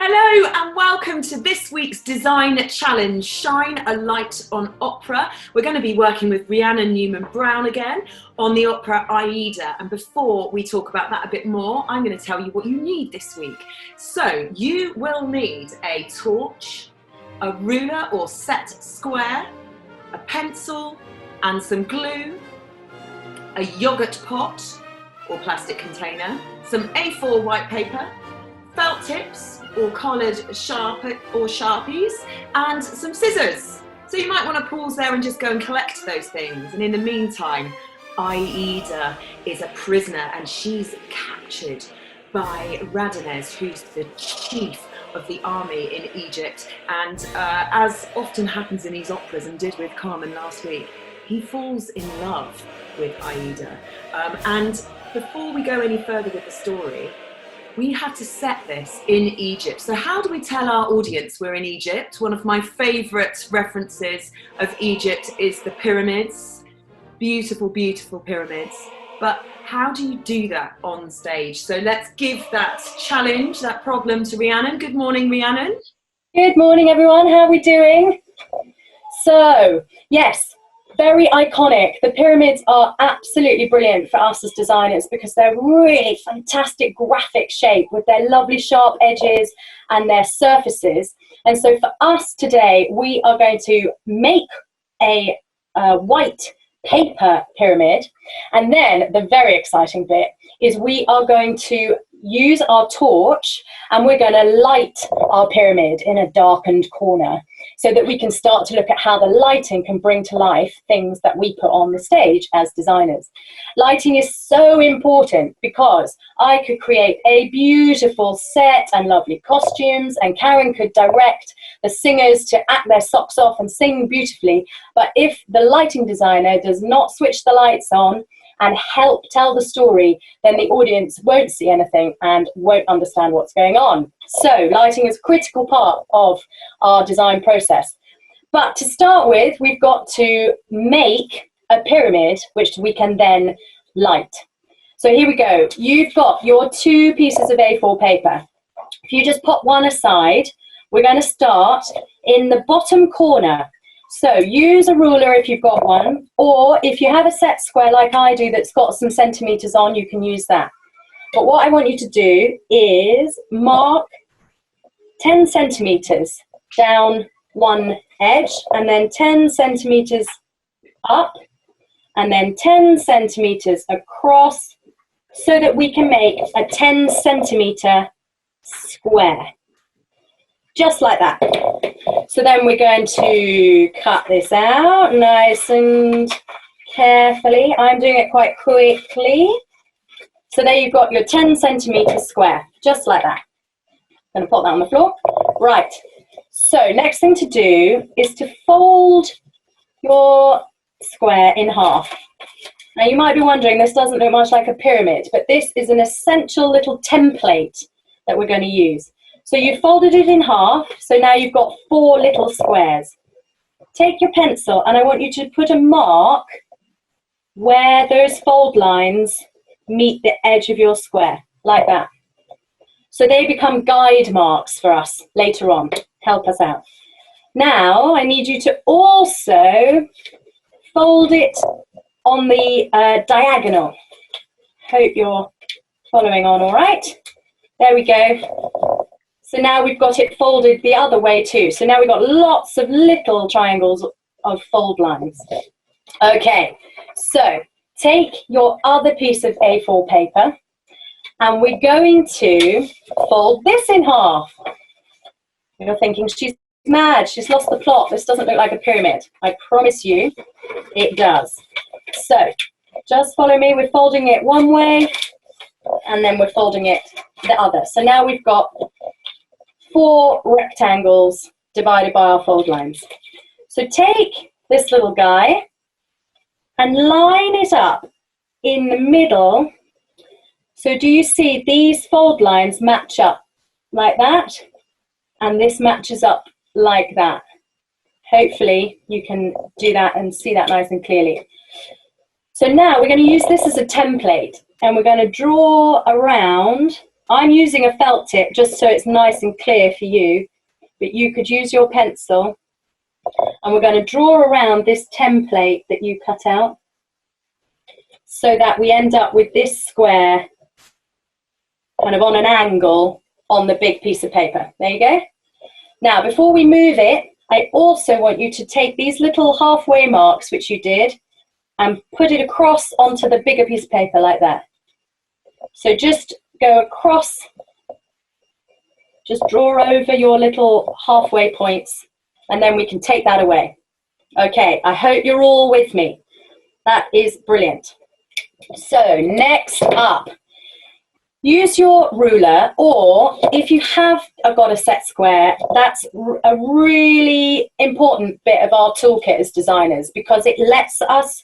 Hello and welcome to this week's design challenge, Shine a Light on Opera. We're going to be working with Rhiannon Newman-Brown again on the opera Aida. And before we talk about that a bit more, I'm going to tell you what you need this week. So you will need a torch, a ruler or set square, a pencil and some glue, a yoghurt pot or plastic container, some A4 white paper, felt tips or collared Sharpies, and some scissors. So you might want to pause there and just go and collect those things. And in the meantime, Aida is a prisoner and she's captured by Radamés, who's the chief of the army in Egypt. And as often happens in these operas and did with Carmen last week, he falls in love with Aida. And before we go any further with the story, we had to set this in Egypt. So how do we tell our audience we're in Egypt? One of my favourite references of Egypt is the pyramids. Beautiful, beautiful pyramids. But how do you do that on stage? So let's give that challenge, that problem to Rhiannon. Good morning, Rhiannon. Good morning, everyone. How are we doing? So, yes. Very iconic. The pyramids are absolutely brilliant for us as designers because they're really fantastic graphic shape with their lovely sharp edges and their surfaces. And so for us today, we are going to make a white paper pyramid. And then the very exciting bit is we are going to use our torch and we're going to light our pyramid in a darkened corner so that we can start to look at how the lighting can bring to life things that we put on the stage as designers. Lighting is so important because I could create a beautiful set and lovely costumes, and Karen could direct the singers to act their socks off and sing beautifully. But if the lighting designer does not switch the lights on and help tell the story, then the audience won't see anything and won't understand what's going on. So lighting is a critical part of our design process. But to start with, we've got to make a pyramid which we can then light. So here we go. You've got your 2 pieces of A4 paper. If you just pop one aside, we're going to start in the bottom corner. So use a ruler if you've got one, or if you have a set square like I do that's got some centimetres on, you can use that. But what I want you to do is mark 10 centimetres down one edge, and then 10 centimetres up, and then 10 centimetres across, so that we can make a 10 centimetre square. Just like that. So then we're going to cut this out nice and carefully. I'm doing it quite quickly. So there you've got your 10 centimetre square, just like that. I'm going to put that on the floor. Right. So next thing to do is to fold your square in half. Now you might be wondering, this doesn't look much like a pyramid, but this is an essential little template that we're going to use. So you've folded it in half, so now you've got 4 little squares. Take your pencil and I want you to put a mark where those fold lines meet the edge of your square, like that. So they become guide marks for us later on. Help us out. Now I need you to also fold it on the diagonal. Hope you're following on all right. There we go. So now we've got it folded the other way too. So now we've got lots of little triangles of fold lines. Okay, so take your other piece of A4 paper and we're going to fold this in half. You're thinking, she's mad, she's lost the plot. This doesn't look like a pyramid. I promise you, it does. So just follow me. We're folding it one way and then we're folding it the other. So now we've got 4 rectangles divided by our fold lines. So take this little guy and line it up in the middle. So do you see these fold lines match up like that? And this matches up like that. Hopefully you can do that and see that nice and clearly. So now we're going to use this as a template and we're going to draw around I'm using a felt tip just so it's nice and clear for you, but you could use your pencil. And we're going to draw around this template that you cut out so that we end up with this square kind of on an angle on the big piece of paper. There you go. Now, before we move it, I also want you to take these little halfway marks, which you did, and put it across onto the bigger piece of paper like that. So just go across, just draw over your little halfway points, and then we can take that away. Okay, I hope you're all with me. That is brilliant. So next up, use your ruler, or if you have got a set square, that's a really important bit of our toolkit as designers, because it lets us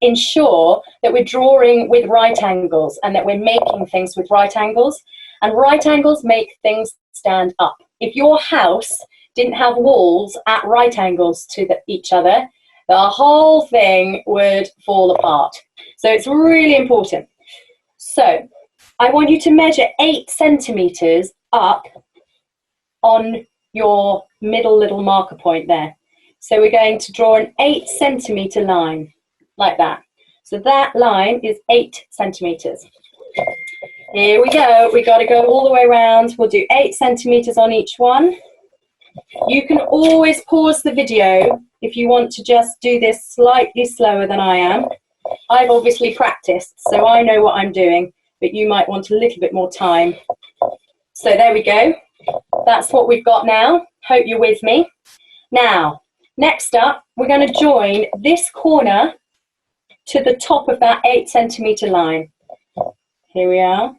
ensure that we're drawing with right angles and that we're making things with right angles. And right angles make things stand up. If your house didn't have walls at right angles to each other, the whole thing would fall apart. So it's really important. So I want you to measure 8 centimeters up on your middle little marker point there. So we're going to draw an 8 centimeter line like that. So that line is 8 centimeters. Here we go. We got to go all the way around. We'll do 8 centimeters on each one. You can always pause the video if you want to just do this slightly slower than I am. I've obviously practiced, so I know what I'm doing, but you might want a little bit more time. So there we go. That's what we've got now. Hope you're with me. Now, next up, we're going to join this corner to the top of that 8 centimeter line. Here we are.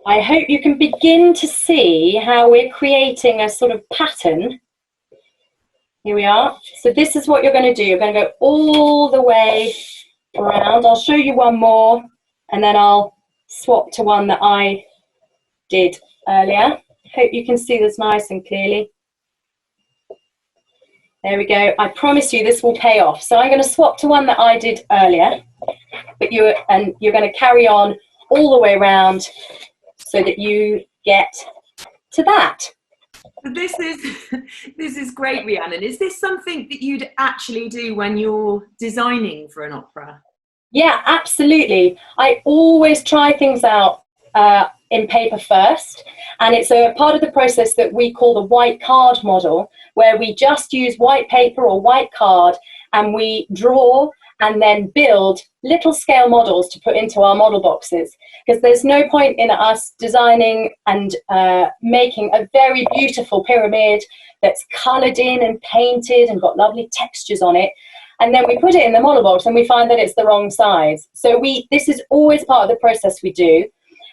I hope you can begin to see how we're creating a sort of pattern. Here we are. So this is what you're going to do. You're going to go all the way around. I'll show you one more, and then I'll swap to one that I did earlier. Hope you can see this nice and clearly. There we go. I promise you this will pay off. So I'm going to swap to one that I did earlier, but you're going to carry on all the way around so that you get to that. This is great, Rhiannon. Is this something that you'd actually do when you're designing for an opera? Yeah, absolutely. I always try things out in paper first, and it's a part of the process that we call the white card model, where we just use white paper or white card and we draw and then build little scale models to put into our model boxes, because there's no point in us designing and making a very beautiful pyramid that's coloured in and painted and got lovely textures on it, and then we put it in the model box and we find that it's the wrong size. So this is always part of the process we do.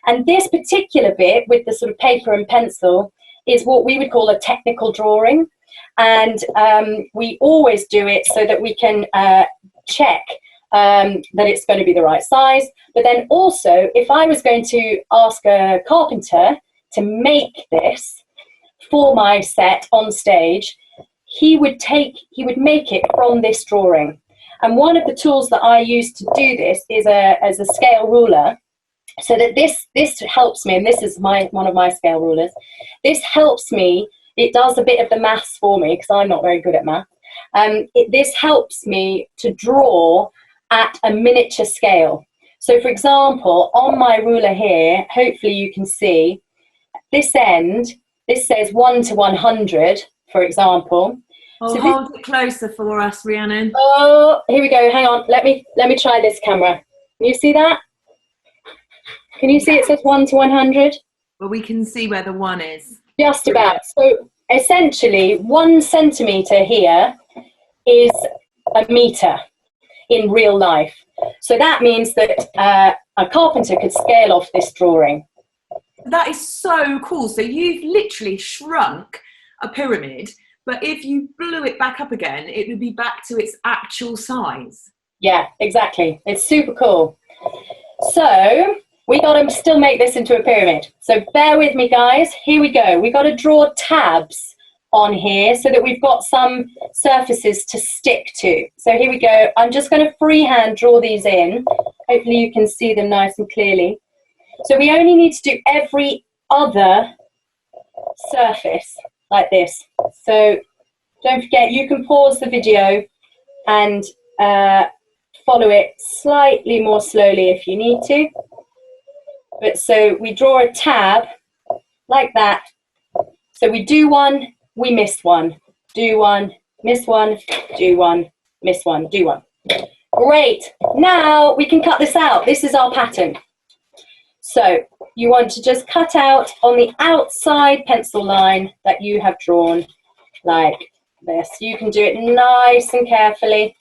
And this particular bit with the sort of paper and pencil is what we would call a technical drawing. And we always do it so that we can check that it's going to be the right size. But then also, if I was going to ask a carpenter to make this for my set on stage, he would make it from this drawing. And one of the tools that I use to do this is as a scale ruler, so that this helps me, and this is one of my scale rulers. This helps me. It does a bit of the maths for me, because I'm not very good at math. This helps me to draw at a miniature scale. So for example, on my ruler here, hopefully you can see this end, this says 1 to 100, for example. Oh, so hold it closer for us, Rhiannon. Oh, here we go. Hang on. Let me try this camera. Can you see that? Can you see it says 1 to 100? Well, we can see where the 1 is. Just about. So essentially, 1 centimetre here is a metre in real life. So that means that a carpenter could scale off this drawing. That is so cool. So you've literally shrunk a pyramid, but if you blew it back up again, it would be back to its actual size. Yeah, exactly. It's super cool. So we got to still make this into a pyramid. So bear with me, guys. Here we go. We got to draw tabs on here so that we've got some surfaces to stick to. So here we go. I'm just going to freehand draw these in. Hopefully you can see them nice and clearly. So we only need to do every other surface like this. So don't forget, you can pause the video and follow it slightly more slowly if you need to. But so we draw a tab like that. So we do one, we miss one, do one, miss one, do one, miss one, do one. Great. Now we can cut this out. This is our pattern. So you want to just cut out on the outside pencil line that you have drawn like this. You can do it nice and carefully.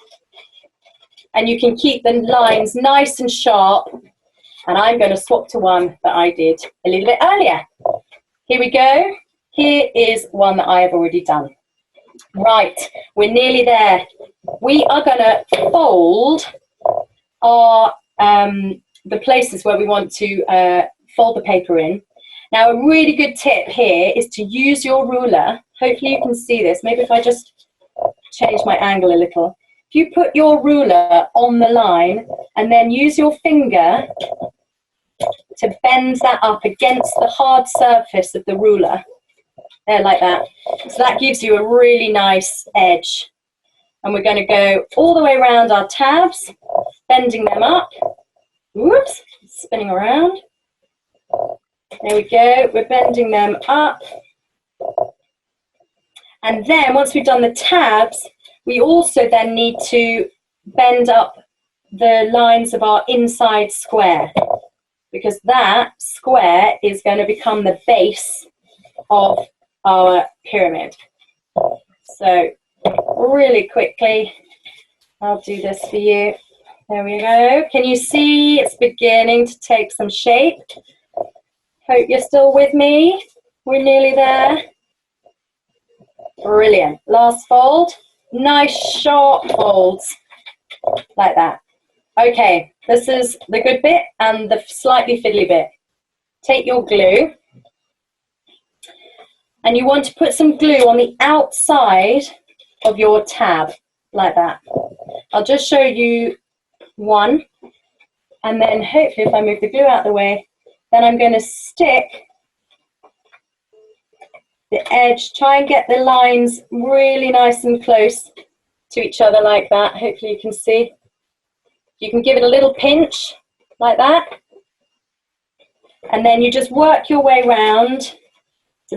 And you can keep the lines nice and sharp. And I'm going to swap to one that I did a little bit earlier. Here we go. Here is one that I have already done. Right, we're nearly there. We are going to fold our the places where we want to fold the paper in. Now, a really good tip here is to use your ruler. Hopefully you can see this. Maybe if I just change my angle a little. If you put your ruler on the line and then use your finger to bend that up against the hard surface of the ruler, there, like that. So that gives you a really nice edge. And we're going to go all the way around our tabs, bending them up. Whoops, spinning around. There we go, we're bending them up. And then once we've done the tabs, we also then need to bend up the lines of our inside square, because that square is going to become the base of our pyramid. So really quickly, I'll do this for you. There we go. Can you see it's beginning to take some shape? Hope you're still with me. We're nearly there. Brilliant. Last fold. Nice sharp folds like that. Okay, this is the good bit and the slightly fiddly bit. Take your glue. And you want to put some glue on the outside of your tab, like that. I'll just show you one, and then hopefully if I move the glue out of the way, then I'm going to stick the edge, try and get the lines really nice and close to each other like that. Hopefully you can see. You can give it a little pinch, like that. And then you just work your way round.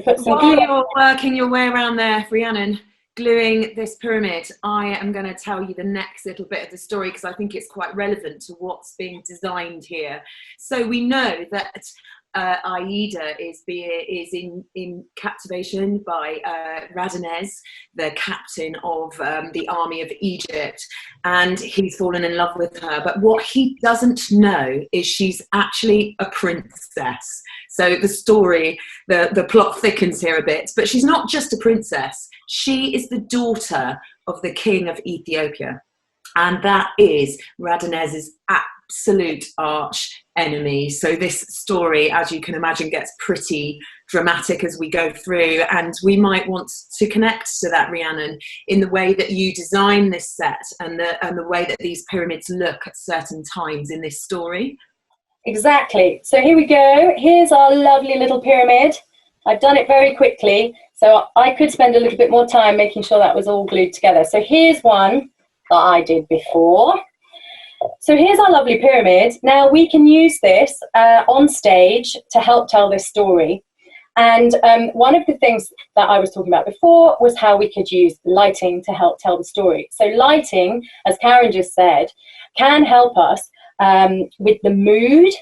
Put some glue. While you're working your way around there, Rhiannon, gluing this pyramid, I am going to tell you the next little bit of the story because I think it's quite relevant to what's being designed here. So we know that Aida is in captivation by Radanez, the captain of the army of Egypt, and he's fallen in love with her. But what he doesn't know is she's actually a princess. So the story, the plot thickens here a bit, but she's not just a princess. She is the daughter of the king of Ethiopia. And that is Radanez's absolute arch enemy. So this story, as you can imagine, gets pretty dramatic as we go through, and we might want to connect to that, Rhiannon, in the way that you design this set and the way that these pyramids look at certain times in this story. Exactly. So here we go. Here's our lovely little pyramid. I've done it very quickly, so I could spend a little bit more time making sure that was all glued together. So here's one that I did before. So here's our lovely pyramid. Now we can use this on stage to help tell this story. And one of the things that I was talking about before was how we could use lighting to help tell the story. So lighting, as Karen just said, can help us with the mood,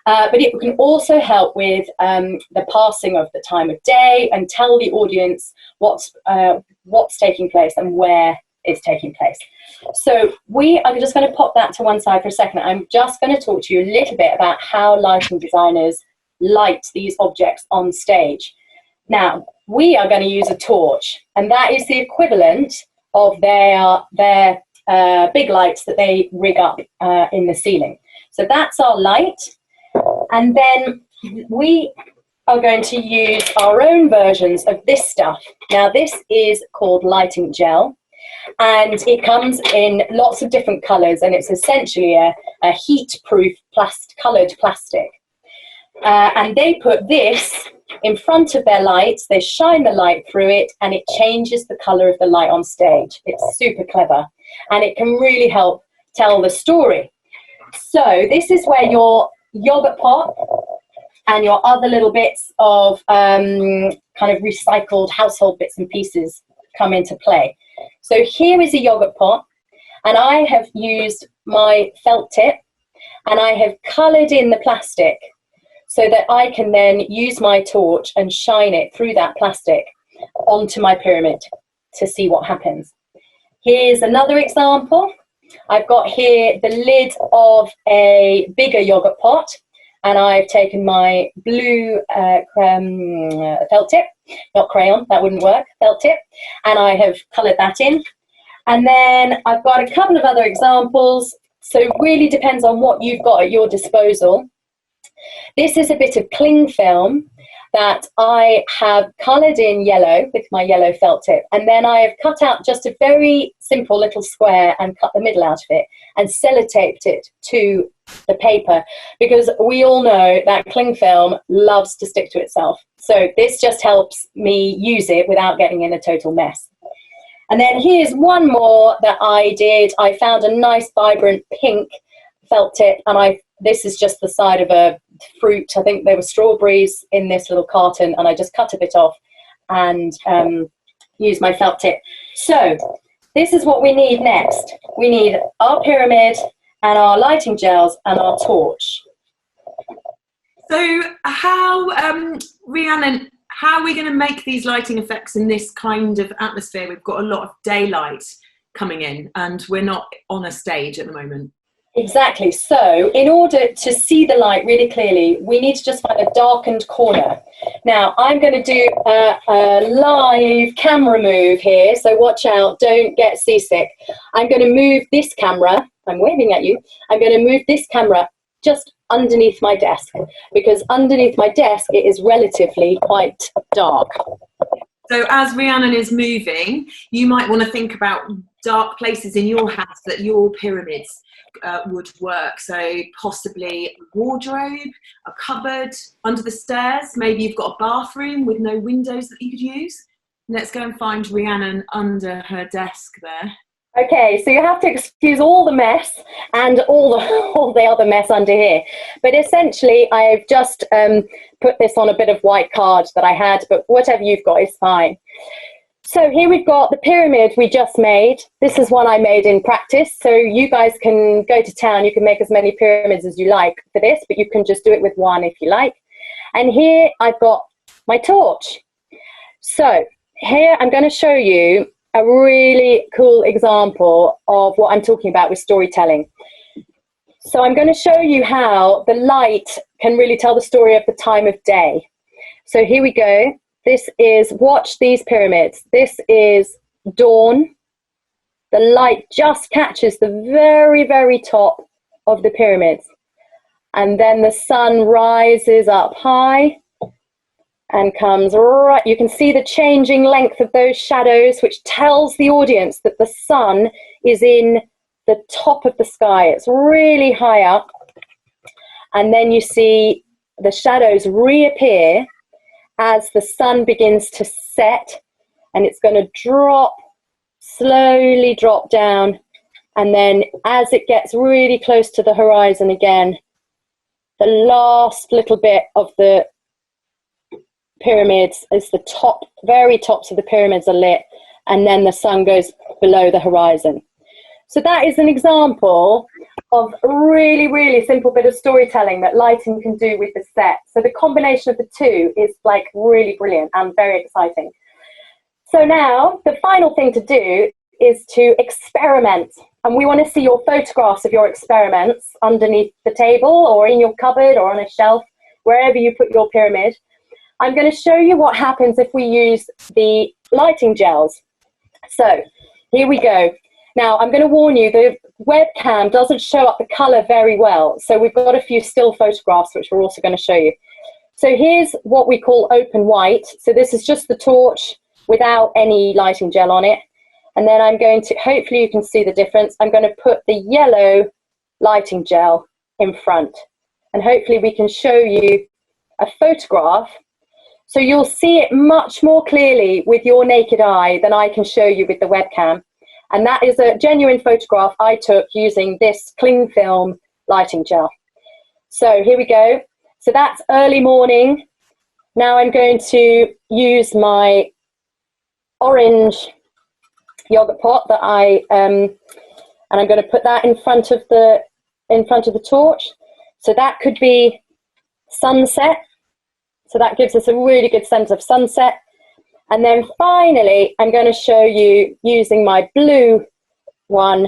but it can also help with the passing of the time of day and tell the audience what's taking place and where it's taking place. So I'm just going to pop that to one side for a second. I'm just going to talk to you a little bit about how lighting designers light these objects on stage. Now, we are going to use a torch, and that is the equivalent of their big lights that they rig up in the ceiling. So that's our light, and then we are going to use our own versions of this stuff. Now, this is called lighting gel, and it comes in lots of different colors, and it's essentially a heat-proof coloured plastic. And they put this in front of their lights, they shine the light through it, and it changes the colour of the light on stage. It's super clever, and it can really help tell the story. So this is where your yogurt pot and your other little bits of kind of recycled household bits and pieces come into play. So here is a yogurt pot, and I have used my felt tip, and I have coloured in the plastic so that I can then use my torch and shine it through that plastic onto my pyramid to see what happens. Here's another example. I've got here the lid of a bigger yogurt pot, and I've taken my blue felt tip, not crayon, that wouldn't work, felt tip, and I have coloured that in. And then I've got a couple of other examples, so it really depends on what you've got at your disposal. This is a bit of cling film that I have coloured in yellow with my yellow felt tip, and then I have cut out just a very simple little square and cut the middle out of it and sellotaped it to the paper, because we all know that cling film loves to stick to itself. So this just helps me use it without getting in a total mess. And then here's one more that I did. I found a nice vibrant pink felt tip, and this is just the side of a fruit. I think there were strawberries in this little carton, and I just cut a bit off and used my felt tip. So this is what we need next. We need our pyramid and our lighting gels and our torch. So how, Rhiannon, how are we going to make these lighting effects in this kind of atmosphere? We've got a lot of daylight coming in, and we're not on a stage at the moment. Exactly. So in order to see the light really clearly, we need to just find a darkened corner. Now, I'm going to do a live camera move here, so watch out, don't get seasick. I'm going to move this camera, I'm waving at you, I'm going to move this camera just underneath my desk, because underneath my desk it is relatively quite dark. So as Rhiannon is moving, you might want to think about dark places in your house that your pyramids would work. So possibly a wardrobe, a cupboard, under the stairs. Maybe you've got a bathroom with no windows that you could use. Let's go and find Rhiannon under her desk there. Okay, so you have to excuse all the mess and all the other mess under here. But essentially, I've just put this on a bit of white card that I had, but whatever you've got is fine. So here we've got the pyramid we just made. This is one I made in practice. So you guys can go to town. You can make as many pyramids as you like for this, but you can just do it with one if you like. And here I've got my torch. So here I'm going to show you a really cool example of what I'm talking about with storytelling. So I'm going to show you how the light can really tell the story of the time of day. So here we go. This is, watch these pyramids. This is dawn. The light just catches the very, very top of the pyramids. And then the sun rises up high and comes right, you can see the changing length of those shadows, which tells the audience that the sun is in the top of the sky. It's really high up. And then you see the shadows reappear as the sun begins to set, and it's going to drop, slowly drop down. And then as it gets really close to the horizon again, the last little bit of the pyramids is the top, very tops of the pyramids are lit, and then the sun goes below the horizon. So that is an example of a really, really simple bit of storytelling that lighting can do with the set. So the combination of the two is like really brilliant and very exciting. So now the final thing to do is to experiment. And we want to see your photographs of your experiments underneath the table or in your cupboard or on a shelf, wherever you put your pyramid. I'm going to show you what happens if we use the lighting gels. So here we go. Now, I'm going to warn you, the webcam doesn't show up the colour very well. So we've got a few still photographs, which we're also going to show you. So here's what we call open white. So this is just the torch without any lighting gel on it. And then I'm going to, hopefully you can see the difference. I'm going to put the yellow lighting gel in front. And hopefully we can show you a photograph, so you'll see it much more clearly with your naked eye than I can show you with the webcam. And that is a genuine photograph I took using this cling film lighting gel. So here we go. So that's early morning. Now I'm going to use my orange yogurt pot that and I'm going to put that in front of the torch. So that could be sunset. So that gives us a really good sense of sunset. And then finally, I'm going to show you using my blue one,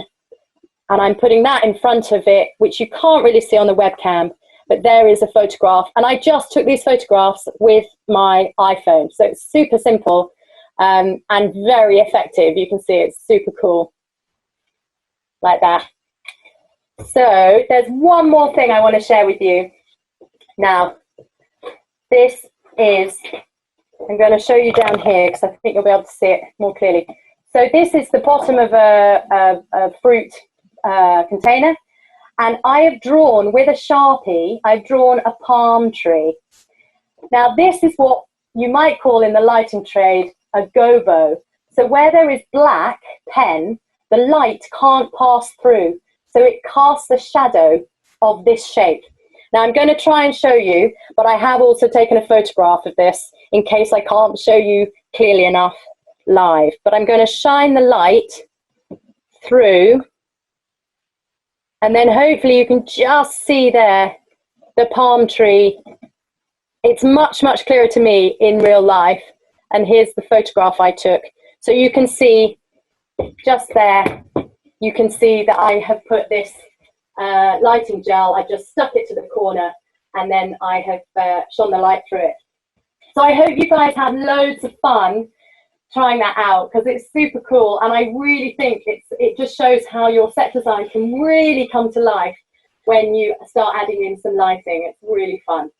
and I'm putting that in front of it, which you can't really see on the webcam, but there is a photograph. And I just took these photographs with my iPhone. So it's super simple and very effective. You can see it's super cool, like that. So there's one more thing I want to share with you. Now, this is, I'm going to show you down here because I think you'll be able to see it more clearly. So this is the bottom of a fruit container, and I have drawn with a Sharpie, I've drawn a palm tree. Now this is what you might call in the lighting trade a gobo. So where there is black pen, the light can't pass through, so it casts a shadow of this shape. Now I'm going to try and show you, but I have also taken a photograph of this in case I can't show you clearly enough live. But I'm going to shine the light through, and then hopefully you can just see there the palm tree. It's much, much clearer to me in real life. And here's the photograph I took. So you can see just there, you can see that I have put this lighting gel, I just stuck it to the corner, and then I have shone the light through it. So I hope you guys have loads of fun trying that out, because it's super cool, and I really think it just shows how your set design can really come to life when you start adding in some lighting. It's really fun.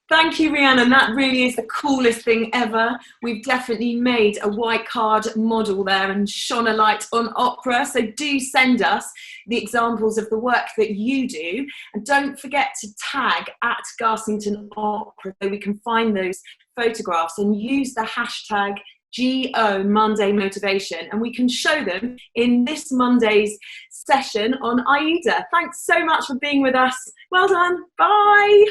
Thank you, Rhiannon. That really is the coolest thing ever. We've definitely made a white card model there and shone a light on opera. So do send us the examples of the work that you do. And don't forget to tag at Garsington Opera so we can find those photographs, and use the hashtag GO Monday Motivation, and we can show them in this Monday's session on Aida. Thanks so much for being with us. Well done. Bye.